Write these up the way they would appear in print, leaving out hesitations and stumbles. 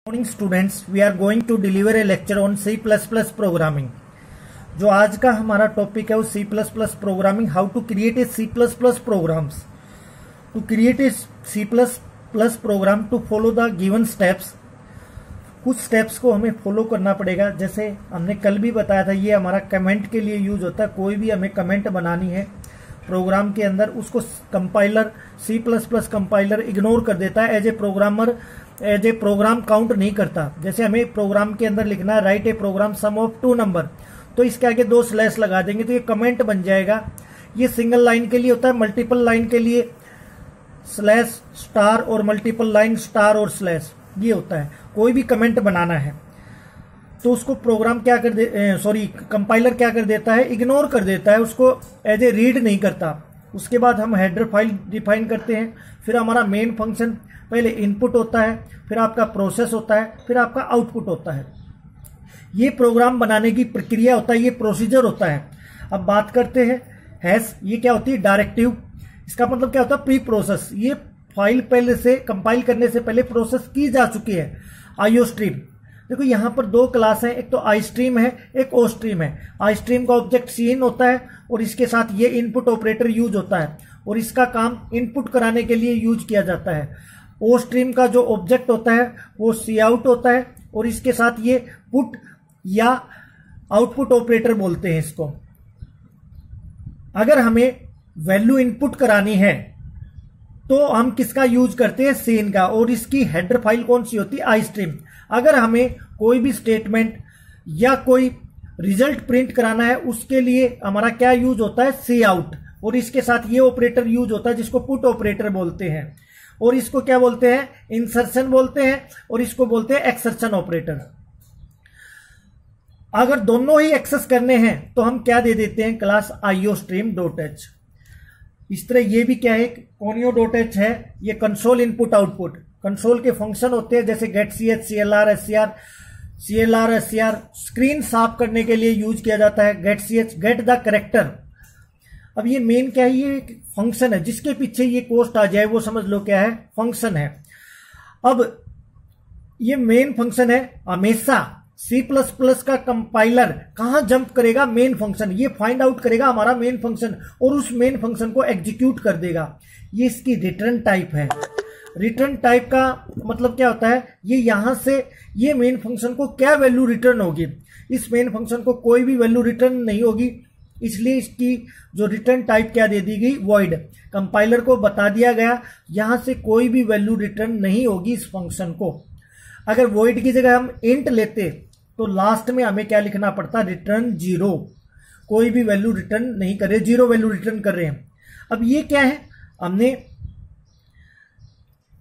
Morning students, we are going to deliver a lecture on C++ programming. जो आज का हमारा टॉपिक है वो C++ programming, how to create a C++ programs. To create a C++ program to follow the given steps. कुछ steps को हमें follow करना पड़ेगा। जैसे हमने कल भी बताया था, ये हमारा कमेंट के लिए यूज होता है। कोई भी हमें कमेंट बनानी है प्रोग्राम के अंदर, उसको कंपाइलर C++ कंपाइलर इग्नोर कर देता है। एज ए प्रोग्राम काउंट नहीं करता। जैसे हमें प्रोग्राम के अंदर लिखना है write a program sum of 2 number, तो इसके आगे 2 स्लैश लगा देंगे तो ये कमेंट बन जाएगा। ये सिंगल लाइन के लिए होता है। मल्टीपल लाइन के लिए स्लैश स्टार और मल्टीपल लाइन स्टार और स्लैश, ये होता है। कोई भी कमेंट बनाना है तो उसको प्रोग्राम क्या कर कंपाइलर क्या कर देता है, इग्नोर कर देता है, उसको एज ए रीड नहीं करता। उसके बाद हम हेडर फाइल डिफाइन करते हैं। फिर हमारा मेन फंक्शन, पहले इनपुट होता है, फिर आपका प्रोसेस होता है, फिर आपका आउटपुट होता है। ये प्रोग्राम बनाने की प्रक्रिया होता है, ये प्रोसीजर होता है। अब बात करते हैं हैश। ये क्या होती है? डायरेक्टिव। इसका मतलब क्या होता है? Pre process. ये फाइल पहले से कंपाइल करने से पहले प्रोसेस की जा चुकी है। आईओ स्ट्रीम, देखो यहाँ पर 2 क्लास हैं, एक तो आई स्ट्रीम है, एक ओ स्ट्रीम है। आई स्ट्रीम का ऑब्जेक्ट सीन होता है और इसके साथ ये इनपुट ऑपरेटर यूज होता है और इसका काम इनपुट कराने के लिए यूज किया जाता है। ओ स्ट्रीम का जो ऑब्जेक्ट होता है वो सी आउट होता है और इसके साथ ये पुट या आउटपुट ऑपरेटर बोलते हैं इसको। अगर हमें वैल्यू इनपुट करानी है तो हम किसका यूज करते हैं? सीन का। और इसकी हेडर फाइल कौन सी होती है? I stream. अगर हमें कोई भी स्टेटमेंट या कोई रिजल्ट प्रिंट कराना है उसके लिए हमारा क्या यूज होता है? सी आउट। और इसके साथ ये ऑपरेटर यूज होता है जिसको पुट ऑपरेटर बोलते हैं। और इसको क्या बोलते हैं? इंसर्शन बोलते हैं। और इसको बोलते हैं एक्सर्शन ऑपरेटर। अगर दोनों ही एक्सेस करने हैं तो हम क्या दे देते हैं? Class IOStream.h। इस तरह ये भी क्या है? conio.h है। ये कंसोल इनपुट आउटपुट, कंसोल के फंक्शन होते हैं जैसे get ch, clr, scr। Screen साफ करने के लिए यूज किया जाता है get ch, get the character. अब ये मेन क्या है? ये फंक्शन है। जिसके पीछे ये कोस्ट आ जाए वो समझ लो क्या है? फंक्शन है। अब ये मेन फंक्शन है। हमेशा C++ का कंपाइलर कहां जंप करेगा? Main function. ये फाइंड आउट करेगा हमारा मेन फंक्शन और उस मेन फंक्शन को एग्जीक्यूट कर देगा। ये इसकी रिटर्न टाइप है। रिटर्न टाइप का मतलब क्या होता है? ये यहां से ये मेन फंक्शन को क्या वैल्यू रिटर्न होगी? इस मेन फंक्शन को कोई भी वैल्यू रिटर्न नहीं होगी, इसलिए इसकी जो रिटर्न टाइप क्या दे दी गई? वॉइड। कंपाइलर को बता दिया गया यहां से कोई भी वैल्यू रिटर्न नहीं होगी इस फंक्शन को। अगर वॉइड की जगह हम इंट लेते तो लास्ट में हमें क्या लिखना पड़ता? रिटर्न 0। कोई भी वैल्यू रिटर्न नहीं कर रहे, 0 वैल्यू रिटर्न कर रहे हैं। अब ये क्या है? हमने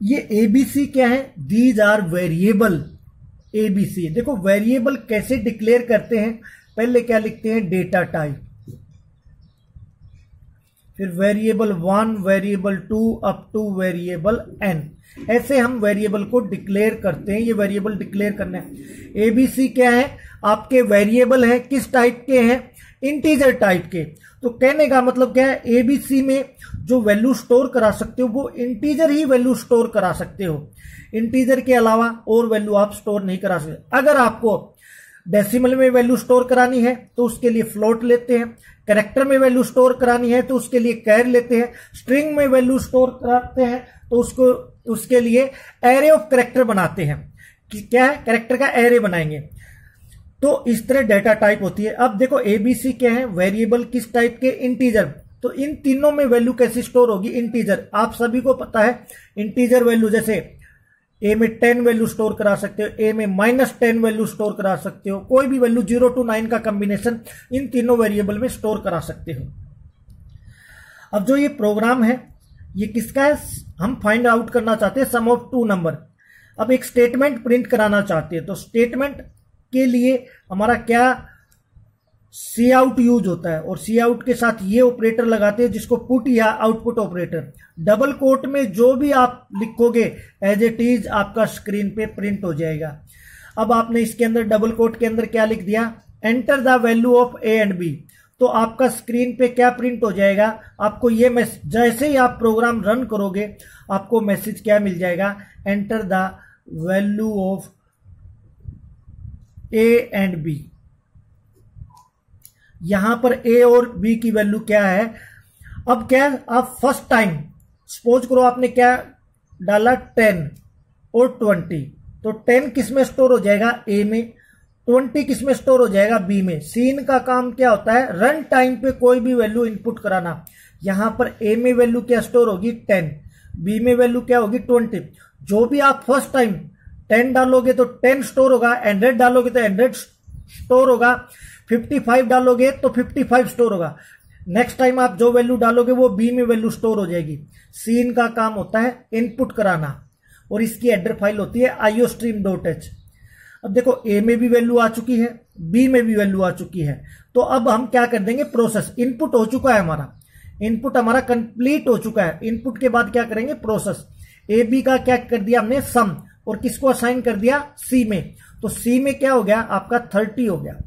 ये ABC क्या है? These are variable. ABC देखो वेरिएबल कैसे डिक्लेयर करते हैं? पहले क्या लिखते हैं? डेटा टाइप, फिर variable 1, variable 2 up to variable n। ऐसे हम वेरिएबल को डिक्लेयर करते हैं। ये वेरिएबल डिक्लेयर करना है। ABC क्या है? आपके वेरिएबल है, किस टाइप के हैं? इंटीजर टाइप के। तो कहने का मतलब क्या है? ABC में जो वैल्यू स्टोर करा सकते हो वो इंटीजर ही वैल्यू स्टोर करा सकते हो। इंटीजर के अलावा और वैल्यू आप स्टोर नहीं करा सकते। अगर आपको डेसिमल में वैल्यू स्टोर करानी है तो उसके लिए फ्लोट लेते हैं। कैरेक्टर में वैल्यू स्टोर करानी है तो उसके लिए कैर लेते हैं। स्ट्रिंग में वैल्यू स्टोर कराते हैं तो उसके लिए एरे ऑफ कैरेक्टर बनाते हैं। क्या है? कैरेक्टर का एरे बनाएंगे। तो इस तरह डेटा टाइप होती है। अब देखो ABC क्या है? वेरिएबल किस टाइप के? इंटीजर। तो इन तीनों में वैल्यू कैसी स्टोर होगी? इंटीजर। आप सभी को पता है इंटीजर वैल्यू, जैसे A में 10 वैल्यू स्टोर करा सकते हो, A में -10 वैल्यू स्टोर करा सकते हो। कोई भी वैल्यू 0 to 9 का कॉम्बिनेशन इन तीनों वेरिएबल में स्टोर करा सकते हो। अब जो ये प्रोग्राम है ये किसका है? हम फाइंड आउट करना चाहते हैं सम ऑफ 2 नंबर। अब एक स्टेटमेंट प्रिंट कराना चाहते हैं तो स्टेटमेंट के लिए हमारा क्या? सी आउट यूज होता है और सी आउट के साथ ये ऑपरेटर लगाते हैं जिसको पुट या आउटपुट ऑपरेटर। डबल कोट में जो भी आप लिखोगे एज इट इज आपका स्क्रीन पे प्रिंट हो जाएगा। अब आपने इसके अंदर डबल कोट के अंदर क्या लिख दिया? Enter the value of A and B। तो आपका स्क्रीन पे क्या प्रिंट हो जाएगा? आपको ये मैसेज, जैसे ही आप प्रोग्राम रन करोगे आपको मैसेज क्या मिल जाएगा? Enter the value of A and B. यहां पर ए और बी की वैल्यू क्या है? अब क्या है, आप फर्स्ट टाइम सपोज करो आपने क्या डाला 10 और 20, तो 10 किस में स्टोर हो जाएगा? ए में। 20 किस में स्टोर हो जाएगा? बी में। सीन का काम क्या होता है? रन टाइम पे कोई भी वैल्यू इनपुट कराना। यहां पर ए में वैल्यू क्या स्टोर होगी? 10। बी में वैल्यू क्या होगी? 20। जो भी आप फर्स्ट टाइम 10 डालोगे तो 10 स्टोर होगा, 100 डालोगे तो 100 स्टोर होगा, 55 डालोगे तो 55 स्टोर होगा। नेक्स्ट टाइम आप जो वैल्यू डालोगे वो बी में वैल्यू स्टोर हो जाएगी। सीन का काम होता है इनपुट कराना, और इसकी हेडर फाइल होती है iostream.h। अब देखो ए में भी वैल्यू आ चुकी है, बी में भी वैल्यू आ चुकी है, तो अब हम क्या कर देंगे? प्रोसेस। इनपुट हो चुका है हमारा, इनपुट हमारा कंप्लीट हो चुका है। इनपुट के बाद क्या करेंगे? प्रोसेस। ए बी का क्या कर दिया हमने? सम, और किसको असाइन कर दिया? सी में। तो सी में क्या हो गया? आपका 30 हो गया।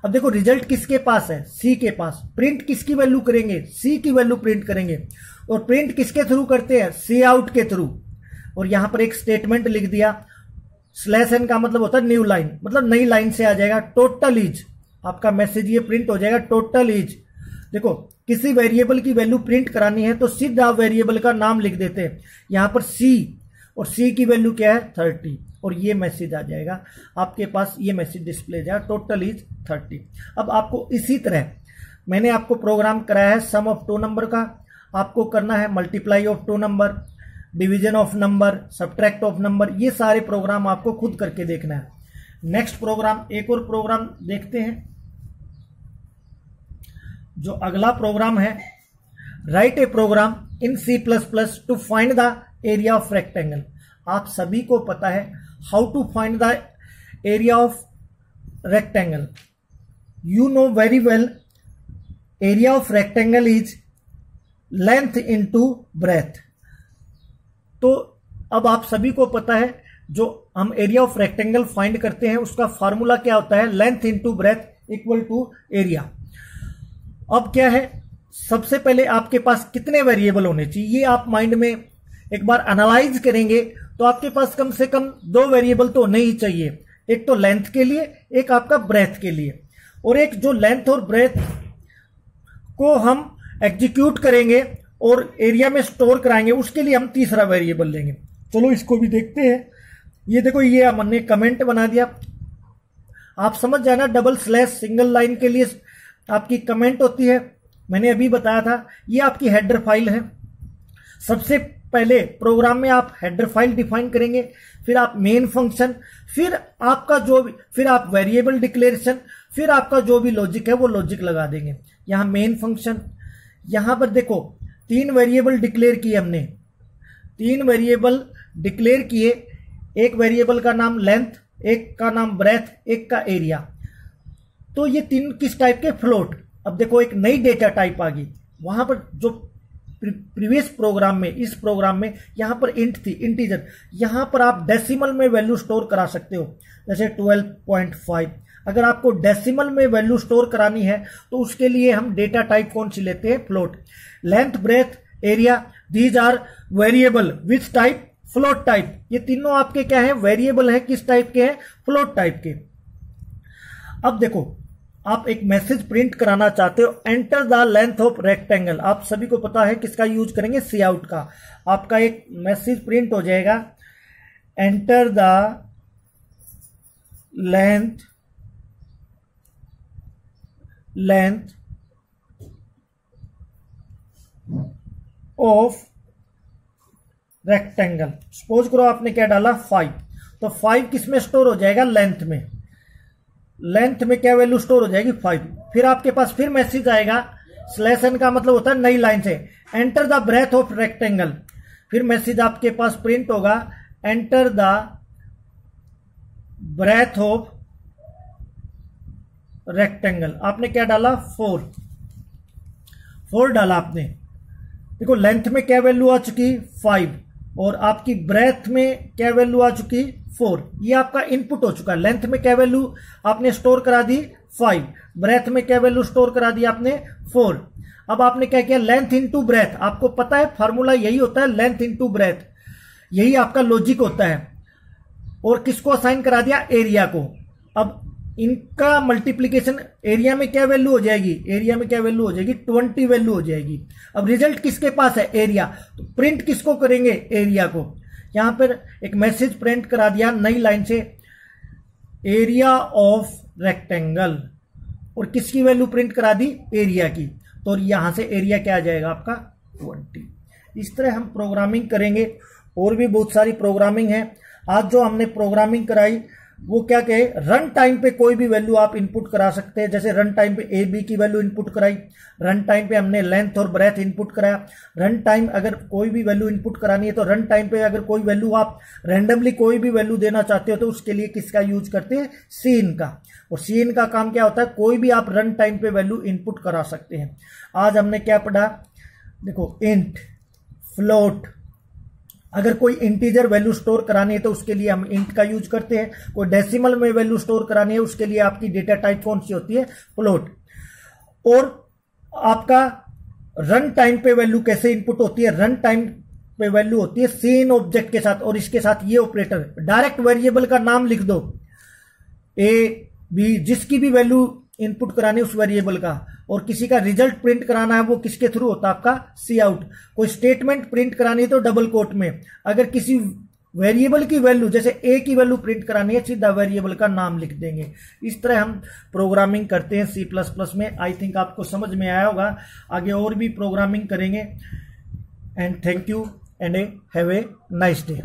अब देखो रिजल्ट किसके पास है? सी के पास। प्रिंट किसकी वैल्यू करेंगे? सी की वैल्यू प्रिंट करेंगे। और प्रिंट किसके थ्रू करते हैं? सी आउट के थ्रू। और यहां पर एक स्टेटमेंट लिख दिया। /n का मतलब होता है न्यू लाइन, मतलब नई लाइन से आ जाएगा टोटल इज। आपका मैसेज ये प्रिंट हो जाएगा टोटल इज। देखो किसी वेरिएबल की वैल्यू प्रिंट करानी है तो सीधा वेरिएबल का नाम लिख देते हैं। यहां पर सी, और सी की वैल्यू क्या है? 30, और ये मैसेज आ जाएगा आपके पास। ये मैसेज डिस्प्ले जाएगा टोटल इज 30। अब आपको इसी तरह मैंने आपको प्रोग्राम कराया है सम ऑफ 2 नंबर का, आपको करना है multiply of 2 number, division of number, subtract of number. ये सारे प्रोग्राम आपको खुद करके देखना है। नेक्स्ट प्रोग्राम, एक और प्रोग्राम देखते हैं। जो अगला प्रोग्राम है, write a program in C++ to find the area of rectangle. आप सभी को पता है how to find the area of rectangle. You know very well area of rectangle is length into breadth. तो अब आप सभी को पता है जो हम एरिया ऑफ रेक्टेंगल फाइंड करते हैं उसका फार्मूला क्या होता है? Length into breadth equal to area. अब क्या है, सबसे पहले आपके पास कितने वेरिएबल होने चाहिए ये आप माइंड में एक बार एनालाइज करेंगे तो आपके पास कम से कम 2 वेरिएबल तो होने ही चाहिए। एक तो लेंथ के लिए, एक आपका ब्रेथ के लिए। और एक जो लेंथ और ब्रेथ को हम एग्जीक्यूट करेंगे और एरिया में स्टोर कराएंगे उसके लिए हम तीसरा वेरिएबल लेंगे। चलो इसको भी देखते हैं। ये देखो ये हमने कमेंट बना दिया। आप समझ जाना डबल स्लैश सिंगल लाइन के लिए आपकी कमेंट होती है। मैंने अभी बताया था ये आपकी हेडर फाइल है। सबसे पहले प्रोग्राम में आप हेडर फाइल डिफाइन करेंगे, फिर आप मेन फंक्शन, फिर आपका जो भी, फिर आप वेरिएबल डिक्लेरेशन, फिर आपका जो भी लॉजिक है वो लॉजिक लगा देंगे। यहां मेन फंक्शन, यहां पर देखो 3 वेरिएबल डिक्लेयर किए हमने, 3 वेरिएबल डिक्लेयर किए। एक वेरिएबल का नाम लेंथ, एक का नाम ब्रेथ, एक का एरिया। तो ये 3 किस टाइप के? फ्लोट। अब देखो एक नई डेटा टाइप आ गई। वहां पर जो प्रीवियस प्रोग्राम में, इस प्रोग्राम में यहां पर इंट थी, इंटीजर। यहां पर आप डेसिमल में वैल्यू स्टोर करा सकते हो, जैसे 12.5। अगर आपको डेसिमल में वैल्यू स्टोर करानी है तो उसके लिए हम डेटा टाइप कौन सी लेते हैं? Float. Length, breadth, area, these are variable which type? Float type. ये तीनों आपके क्या है? वेरिएबल है। किस टाइप के हैं? फ्लोट टाइप के। अब देखो आप एक मैसेज प्रिंट कराना चाहते हो, enter the length of rectangle. आप सभी को पता है किसका यूज करेंगे? सी आउट का। आपका एक मैसेज प्रिंट हो जाएगा, enter the length of rectangle. Suppose करो आपने क्या डाला? 5। तो 5 किस में स्टोर हो जाएगा? लेंथ में। लेंथ में क्या वैल्यू स्टोर हो जाएगी? 5। फिर आपके पास फिर मैसेज आएगा, /n का मतलब होता है नई लाइन से, enter the breadth of rectangle. फिर मैसेज आपके पास प्रिंट होगा, enter the breadth of rectangle. आपने क्या डाला? 4 डाला आपने। देखो लेंथ में क्या वैल्यू आ चुकी? 5। और आपकी ब्रेथ में क्या वैल्यू आ चुकी? 4। ये आपका इनपुट हो चुका है। लेंथ में क्या वैल्यू आपने स्टोर करा दी? 5। ब्रेथ में क्या वैल्यू स्टोर करा दी आपने? 4। अब आपने क्या किया? Length into breath. आपको पता है फॉर्मूला यही होता है, लेंथ इनटू ब्रेथ। यही आपका लॉजिक होता है। और किसको असाइन करा दिया? एरिया को। अब इनका मल्टीप्लीकेशन एरिया में क्या वैल्यू हो जाएगी, एरिया में क्या वैल्यू हो जाएगी, 20 वैल्यू हो जाएगी। अब रिजल्ट किसके पास है, एरिया, तो प्रिंट किसको करेंगे, एरिया को। यहां पर एक मैसेज प्रिंट करा दिया नई लाइन से, एरिया ऑफ रेक्टेंगल, और किसकी वैल्यू प्रिंट करा दी, एरिया की। तो यहां से एरिया क्या आ जाएगा आपका 20। इस तरह हम प्रोग्रामिंग करेंगे। और भी बहुत सारी प्रोग्रामिंग है। आज जो हमने प्रोग्रामिंग कराई वो क्या कहे, रन टाइम पे कोई भी वैल्यू आप इनपुट करा सकते हैं। जैसे रन टाइम पे ए बी की वैल्यू इनपुट कराई, रन टाइम पे हमने लेंथ और ब्रेथ इनपुट कराया। रन टाइम अगर कोई भी वैल्यू इनपुट करानी है तो रन टाइम पे अगर कोई वैल्यू आप रैंडमली कोई भी वैल्यू देना चाहते हो तो उसके लिए किसका यूज करते हैं, सीन का। और सीन का काम क्या होता है, कोई भी आप रन टाइम पे वैल्यू इनपुट करा सकते हैं। आज हमने क्या पढ़ा, देखो इंट, फ्लोट, अगर कोई इंटीजर वैल्यू स्टोर करानी है तो उसके लिए हम इंट का यूज करते हैं। कोई डेसिमल में वैल्यू स्टोर करानी है उसके लिए आपकी डेटा टाइप कौन सी होती है, फ्लोट। और आपका रन टाइम पे वैल्यू कैसे इनपुट होती है, रन टाइम पे वैल्यू होती है सीन ऑब्जेक्ट के साथ, और इसके साथ ये ऑपरेटर, डायरेक्ट वेरिएबल का नाम लिख दो, ए बी, जिसकी भी वैल्यू इनपुट करानी है उस वेरिएबल का। और किसी का रिजल्ट प्रिंट कराना है वो किसके थ्रू होता है, आपका सी आउट। कोई स्टेटमेंट प्रिंट करानी है तो डबल कोट में। अगर किसी वेरिएबल की वैल्यू, जैसे ए की वैल्यू प्रिंट करानी है, सीधा वेरिएबल का नाम लिख देंगे। इस तरह हम प्रोग्रामिंग करते हैं सी प्लस प्लस में। आई थिंक आपको समझ में आया होगा। आगे और भी प्रोग्रामिंग करेंगे। And thank you and have a nice day.